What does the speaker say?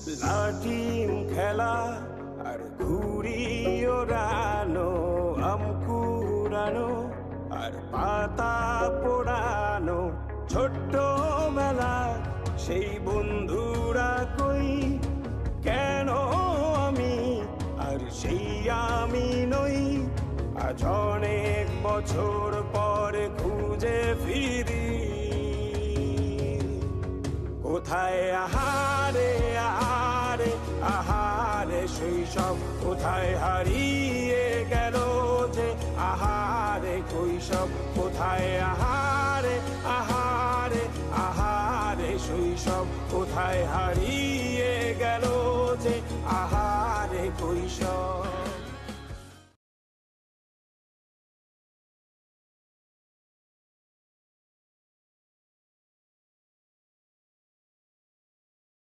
লাটিম খেলা আর ঘুড়ি ওড়ানো, আম কুড়ানো আর পাতা পোড়ানো, ছোট্ট মেলা সেই বন্ধুরা কই, কেন আমি আর সেই আমি নই। আজ অনেক বছর পরে খুঁজে ফিরি, কোথায় আহারে আহারে আহারে শৈশব, কোথায় হারিয়ে গেল যে আহারে কৈশব, কোথায় আহারে আহারে আহারে শৈশব, কোথায় হারিয়ে গেল যে আহারে।